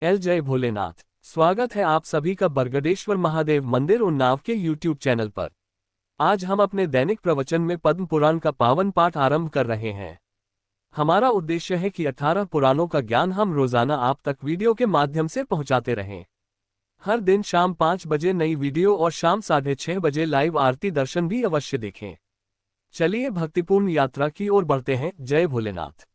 जय भोलेनाथ। स्वागत है आप सभी का बरगदेश्वर महादेव मंदिर उन्नाव के YouTube चैनल पर। आज हम अपने दैनिक प्रवचन में पद्म पुराण का पावन पाठ आरंभ कर रहे हैं। हमारा उद्देश्य है कि 18 पुराणों का ज्ञान हम रोजाना आप तक वीडियो के माध्यम से पहुंचाते रहें। हर दिन शाम 5 बजे नई वीडियो और शाम 6:30 बजे लाइव आरती दर्शन भी अवश्य देखें। चलिए भक्तिपूर्ण यात्रा की ओर बढ़ते हैं। जय भोलेनाथ।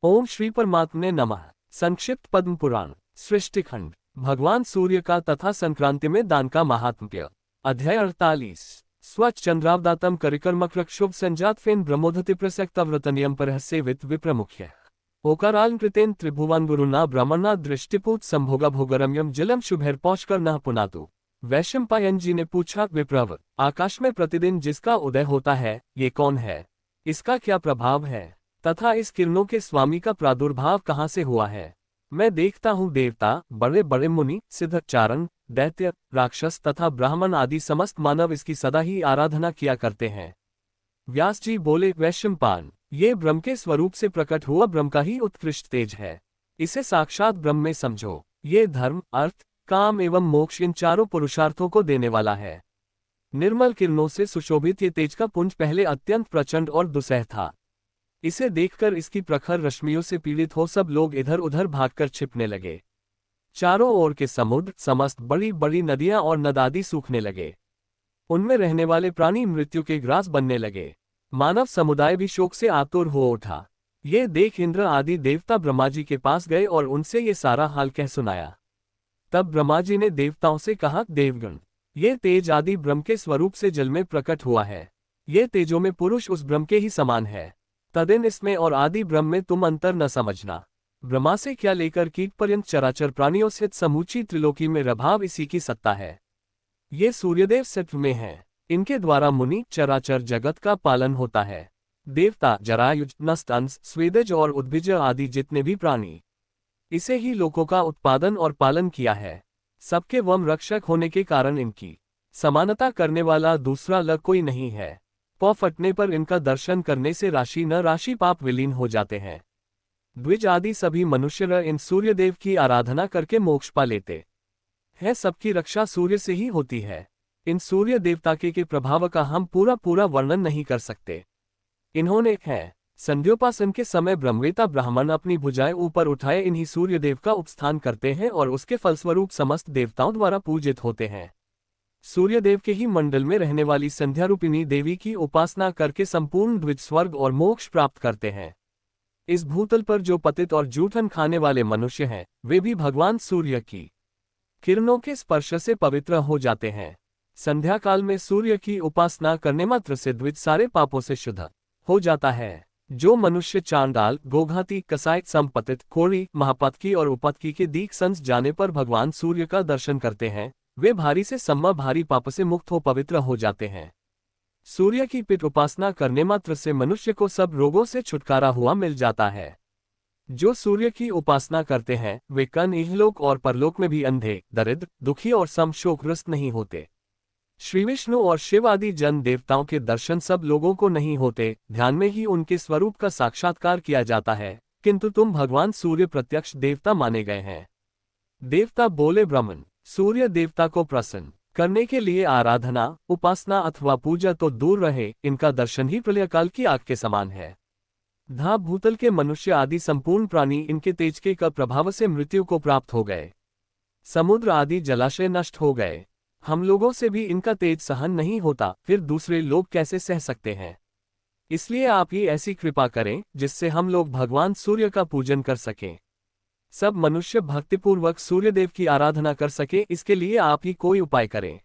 ओम श्री परमात्मने नमः। संक्षिप्त पद्म पुराण सृष्टिखंड। भगवान सूर्य का तथा संक्रांति में दान का महात्म्य। अध्याय 48। स्वच्छ चंद्रावदातम करिकर्मकृक शुभ संजात फेन ब्रह्मोधति प्रसक्तव्रतनियम पर सेवित विप्रमुख्य ओकाराल कृतेन त्रिभुवन गुरुना ब्रह्मणा दृष्टिपूत संभोगा भोगरम्यम जलम शुभेर पौषकर न पुनातु। वैशंपायन जी ने पूछा, विप्रवर, आकाश में प्रतिदिन जिसका उदय होता है, ये कौन है? इसका क्या प्रभाव है तथा इस किरणों के स्वामी का प्रादुर्भाव कहाँ से हुआ है? मैं देखता हूँ देवता, बड़े बड़े मुनि, सिद्ध, चारण, दैत्य, राक्षस तथा ब्राह्मण आदि समस्त मानव इसकी सदा ही आराधना किया करते हैं। व्यास जी बोले, वैशंपायन, ये ब्रह्म के स्वरूप से प्रकट हुआ ब्रह्म का ही उत्कृष्ट तेज है। इसे साक्षात ब्रह्म में समझो। ये धर्म, अर्थ, काम एवं मोक्ष इन चारों पुरुषार्थों को देने वाला है। निर्मल किरणों से सुशोभित ये तेज का पुंज पहले अत्यंत प्रचंड और दुस्सह था। इसे देखकर इसकी प्रखर रश्मियों से पीड़ित हो सब लोग इधर उधर भागकर छिपने लगे। चारों ओर के समुद्र, समस्त बड़ी बड़ी नदियां और नद आदि सूखने लगे। उनमें रहने वाले प्राणी मृत्यु के ग्रास बनने लगे। मानव समुदाय भी शोक से आतुर हो उठा। ये देख इंद्र आदि देवता ब्रह्मा जी के पास गए और उनसे ये सारा हाल कह सुनाया। तब ब्रह्मा जी ने देवताओं से कहा, देवगण, ये तेज आदि ब्रह्म के स्वरूप से जल में प्रकट हुआ है। ये तेजों में पुरुष उस ब्रह्म के ही समान है। तदिन इसमें और आदि ब्रह्म में तुम अंतर न समझना। ब्रह्मा से क्या लेकर कीट पर्यंत चराचर प्राणियों सहित समूची त्रिलोकी में रभाव इसी की सत्ता है। ये सूर्यदेव सत्व में हैं। इनके द्वारा मुनि, चराचर जगत का पालन होता है। देवता, जरायुज, नस्तंस, स्वेदज और उद्भिज आदि जितने भी प्राणी, इसे ही लोकों का उत्पादन और पालन किया है। सबके वम रक्षक होने के कारण इनकी समानता करने वाला दूसरा लग कोई नहीं है। पौ फटने पर इनका दर्शन करने से राशि न राशि पाप विलीन हो जाते हैं। द्विज आदि सभी मनुष्य इन सूर्यदेव की आराधना करके मोक्ष पा लेते हैं। सबकी रक्षा सूर्य से ही होती है। इन सूर्य देवता के प्रभाव का हम पूरा वर्णन नहीं कर सकते। इन्होंने है संध्योपासन के समय ब्रह्मवेता ब्राह्मण अपनी भुजाएं ऊपर उठाए इन्हीं सूर्यदेव का उपस्थान करते हैं और उसके फलस्वरूप समस्त देवताओं द्वारा पूजित होते हैं। सूर्यदेव के ही मंडल में रहने वाली संध्या रूपिणी देवी की उपासना करके संपूर्ण द्विज स्वर्ग और मोक्ष प्राप्त करते हैं। इस भूतल पर जो पतित और जूठन खाने वाले मनुष्य हैं, वे भी भगवान सूर्य की किरणों के स्पर्श से पवित्र हो जाते हैं। संध्या काल में सूर्य की उपासना करने मात्र से द्विज सारे पापों से शुद्ध हो जाता है। जो मनुष्य चांडाल, गोघाती, कसाई, संपतित, कोढ़ी, महापतकी और उपतकी के दीख संस जाने पर भगवान सूर्य का दर्शन करते हैं, वे भारी से सम्मा भारी पाप से मुक्त हो पवित्र हो जाते हैं। सूर्य की पित उपासना करने मात्र से मनुष्य को सब रोगों से छुटकारा हुआ मिल जाता है। जो सूर्य की उपासना करते हैं, वे कन इहलोक और परलोक में भी अंधे, दरिद्र, दुखी और सम शोकग्रस्त नहीं होते। श्री विष्णु और शिव आदि जन देवताओं के दर्शन सब लोगों को नहीं होते। ध्यान में ही उनके स्वरूप का साक्षात्कार किया जाता है, किंतु तुम भगवान सूर्य प्रत्यक्ष देवता माने गए हैं। देवता बोले, ब्राह्मण, सूर्य देवता को प्रसन्न करने के लिए आराधना, उपासना अथवा पूजा तो दूर रहे, इनका दर्शन ही प्रलयकाल की आग के समान है। धा भूतल के मनुष्य आदि संपूर्ण प्राणी इनके तेज के प्रभाव से मृत्यु को प्राप्त हो गए। समुद्र आदि जलाशय नष्ट हो गए। हम लोगों से भी इनका तेज सहन नहीं होता, फिर दूसरे लोग कैसे सह सकते हैं? इसलिए आप ही ऐसी कृपा करें जिससे हम लोग भगवान सूर्य का पूजन कर सकें। सब मनुष्य भक्तिपूर्वक सूर्यदेव की आराधना कर सके, इसके लिए आप ही कोई उपाय करें।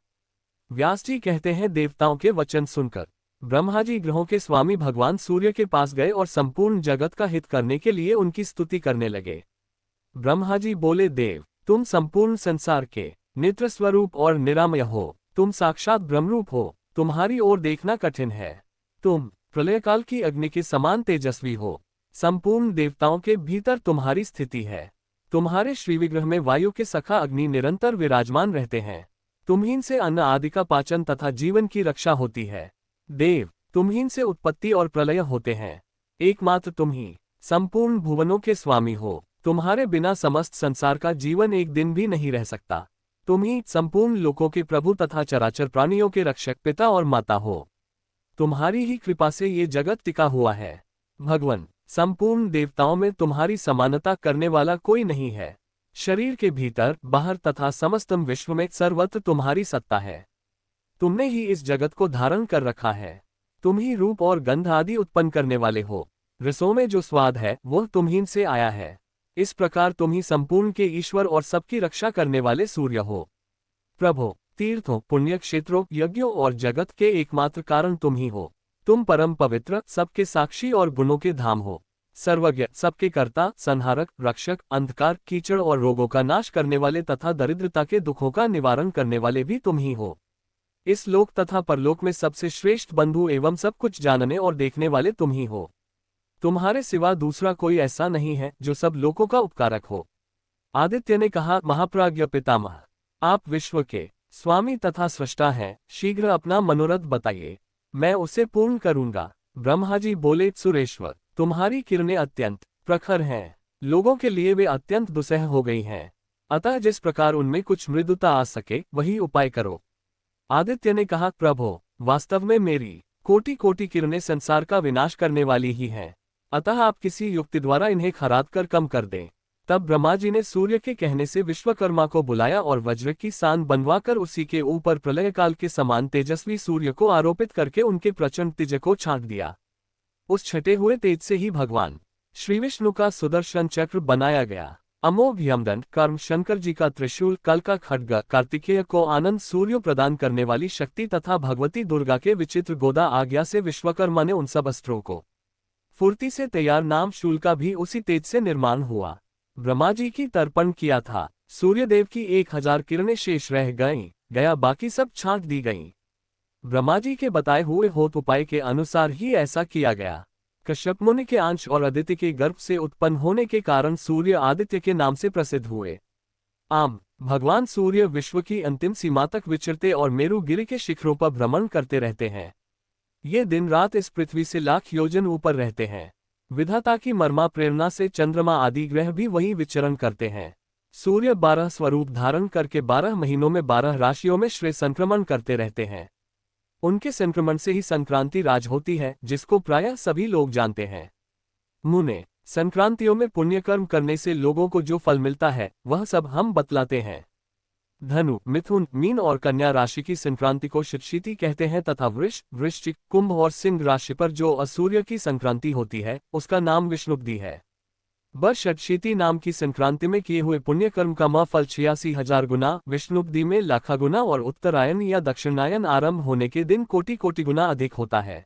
व्यास जी कहते हैं, देवताओं के वचन सुनकर ब्रह्मा जी ग्रहों के स्वामी भगवान सूर्य के पास गए और संपूर्ण जगत का हित करने के लिए उनकी स्तुति करने लगे। ब्रह्मा जी बोले, देव, तुम संपूर्ण संसार के नित्य स्वरूप और निरामय हो। तुम साक्षात ब्रह्मरूप हो। तुम्हारी ओर देखना कठिन है। तुम प्रलयकाल की अग्नि के समान तेजस्वी हो। संपूर्ण देवताओं के भीतर तुम्हारी स्थिति है। तुम्हारे श्रीविग्रह में वायु के सखा अग्नि निरंतर विराजमान रहते हैं। तुम्हीं से अन्न आदि का पाचन तथा जीवन की रक्षा होती है। देव, तुम्हीं से उत्पत्ति और प्रलय होते हैं। एकमात्र तुम ही संपूर्ण भुवनों के स्वामी हो। तुम्हारे बिना समस्त संसार का जीवन एक दिन भी नहीं रह सकता। तुम ही संपूर्ण लोकों के प्रभु तथा चराचर प्राणियों के रक्षक पिता और माता हो। तुम्हारी ही कृपा से ये जगत टिका हुआ है। भगवान, संपूर्ण देवताओं में तुम्हारी समानता करने वाला कोई नहीं है। शरीर के भीतर बाहर तथा समस्तम विश्व में सर्वत्र तुम्हारी सत्ता है। तुमने ही इस जगत को धारण कर रखा है। तुम ही रूप और गंध आदि उत्पन्न करने वाले हो। रसों में जो स्वाद है वह तुम्हीं से आया है। इस प्रकार तुम ही संपूर्ण के ईश्वर और सबकी रक्षा करने वाले सूर्य हो। प्रभु, तीर्थों, पुण्य क्षेत्रों, यज्ञों और जगत के एकमात्र कारण तुम ही हो। तुम परम पवित्र, सबके साक्षी और गुणों के धाम हो। सर्वज्ञ, सबके कर्ता, संहारक, रक्षक, अंधकार, कीचड़ और रोगों का नाश करने वाले तथा दरिद्रता के दुखों का निवारण करने वाले भी तुम ही हो। इस लोक तथा परलोक में सबसे श्रेष्ठ बंधु एवं सब कुछ जानने और देखने वाले तुम ही हो। तुम्हारे सिवा दूसरा कोई ऐसा नहीं है जो सब लोकों का उपकारक हो। आदित्य ने कहा, महाप्राज्ञ पितामह, आप विश्व के स्वामी तथा सृष्टा हैं, शीघ्र अपना मनोरथ बताइए, मैं उसे पूर्ण करूंगा। ब्रह्मा जी बोले, सुरेश्वर, तुम्हारी किरणें अत्यंत प्रखर हैं, लोगों के लिए वे अत्यंत दुस्सह हो गई हैं, अतः जिस प्रकार उनमें कुछ मृदुता आ सके वही उपाय करो। आदित्य ने कहा, प्रभो, वास्तव में मेरी कोटि कोटि किरणें संसार का विनाश करने वाली ही हैं, अतः आप किसी युक्ति द्वारा इन्हें खराद कर कम कर दें। तब ब्रह्मा जी ने सूर्य के कहने से विश्वकर्मा को बुलाया और वज्र की सान बनवाकर उसी के ऊपर प्रलय काल के समान तेजस्वी सूर्य को आरोपित करके उनके प्रचंड तेज को छांट दिया। उस छटे हुए तेज से ही भगवान श्री विष्णु का सुदर्शन चक्र बनाया गया। अमोघ यमदंड, कर्म, शंकर जी का त्रिशूल, कल का खड्ग, कार्तिकेय को आनंद सूर्य प्रदान करने वाली शक्ति तथा भगवती दुर्गा के विचित्र गोदा आज्ञा से विश्वकर्मा ने उन सब अस्त्रों को फुर्ती से तैयार नाम शूल का भी उसी तेज से निर्माण हुआ। ब्रह्मा जी की तर्पण किया था। सूर्यदेव की 1000 किरणें शेष रह गया बाकी सब छांट दी गईं। ब्रह्मा जी के बताए हुए होत उपाय के अनुसार ही ऐसा किया गया। कश्यप मुनि के अंश और अदिति के गर्भ से उत्पन्न होने के कारण सूर्य आदित्य के नाम से प्रसिद्ध हुए। भगवान सूर्य विश्व की अंतिम सीमा तक विचरते और मेरुगिरि के शिखरों पर भ्रमण करते रहते हैं। ये दिन रात इस पृथ्वी से लाख योजन ऊपर रहते हैं। विधाता की मर्मा प्रेरणा से चंद्रमा आदि ग्रह भी वहीं विचरण करते हैं। सूर्य 12 स्वरूप धारण करके 12 महीनों में 12 राशियों में श्रेय संक्रमण करते रहते हैं। उनके संक्रमण से ही संक्रांति राज होती है, जिसको प्रायः सभी लोग जानते हैं। मुने, संक्रांतियों में पुण्य कर्म करने से लोगों को जो फल मिलता है वह सब हम बतलाते हैं। धनु, मिथुन, मीन और कन्या राशि की संक्रांति को शीतशीती कहते हैं तथा वृष, वृश्चिक, कुंभ और सिंह राशि पर जो असूर्य की संक्रांति होती है उसका नाम विष्णुब्दी है। षटशीती नाम की संक्रांति में किए हुए पुण्य कर्म का फल 86,000 गुना, विष्णुब्दी में लाखा गुना और उत्तरायण या दक्षिणायन आरंभ होने के दिन कोटि कोटि गुना अधिक होता है।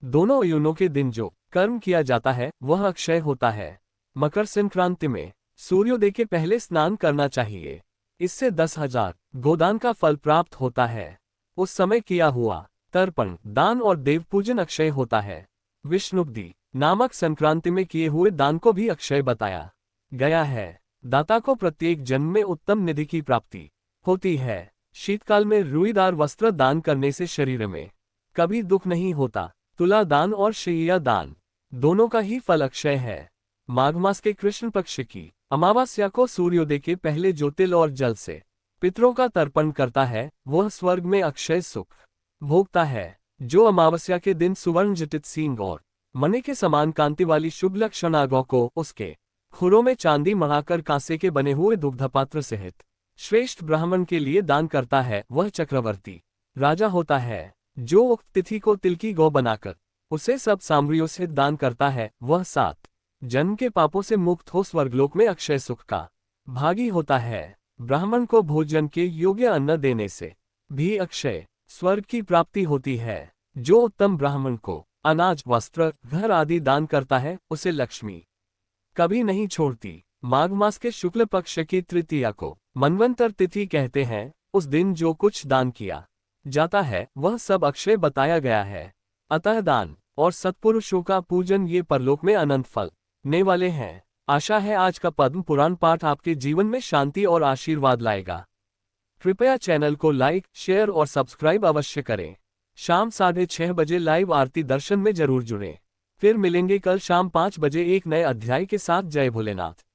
दोनों युनों के दिन जो कर्म किया जाता है वह अक्षय होता है। मकर संक्रांति में सूर्योदय के पहले स्नान करना चाहिए। इससे 10,000 गोदान का फल प्राप्त होता है। उस समय किया हुआ तर्पण, दान और देव पूजन अक्षय होता है। विष्णुब्दी नामक संक्रांति में किए हुए दान को भी अक्षय बताया गया है। दाता को प्रत्येक जन्म में उत्तम निधि की प्राप्ति होती है। शीतकाल में रुईदार वस्त्र दान करने से शरीर में कभी दुख नहीं होता। तुला दान और शय्या दान दोनों का ही फल अक्षय है। माघ मास के कृष्ण पक्ष की अमावस्या को सूर्योदय के पहले जो तिल और जल से पितरों का तर्पण करता है वह स्वर्ग में अक्षय सुख भोगता है। जो अमावस्या के दिन सुवर्ण जटित सींग और मणि के समान कांति वाली शुभ लक्षणा गौ को उसके खुरों में चांदी मढ़ाकर कांसे के बने हुए दुग्धपात्र सहित श्रेष्ठ ब्राह्मण के लिए दान करता है वह चक्रवर्ती राजा होता है। जो उक्त तिथि को तिल की गौ बनाकर उसे सब सामग्रियों से दान करता है वह 7 जन्म के पापों से मुक्त हो स्वर्गलोक में अक्षय सुख का भागी होता है। ब्राह्मण को भोजन के योग्य अन्न देने से भी अक्षय स्वर्ग की प्राप्ति होती है। जो उत्तम ब्राह्मण को अनाज, वस्त्र, घर आदि दान करता है उसे लक्ष्मी कभी नहीं छोड़ती। माघ मास के शुक्ल पक्ष की तृतीया को मनवंतर तिथि कहते हैं। उस दिन जो कुछ दान किया जाता है वह सब अक्षय बताया गया है। अतः दान और सत्पुरुषों का पूजन ये परलोक में अनंत फल ने वाले हैं। आशा है आज का पद्म पुराण पाठ आपके जीवन में शांति और आशीर्वाद लाएगा। कृपया चैनल को लाइक, शेयर और सब्सक्राइब अवश्य करें। शाम 6:30 बजे लाइव आरती दर्शन में जरूर जुड़ें। फिर मिलेंगे कल शाम 5 बजे एक नए अध्याय के साथ। जय भोलेनाथ।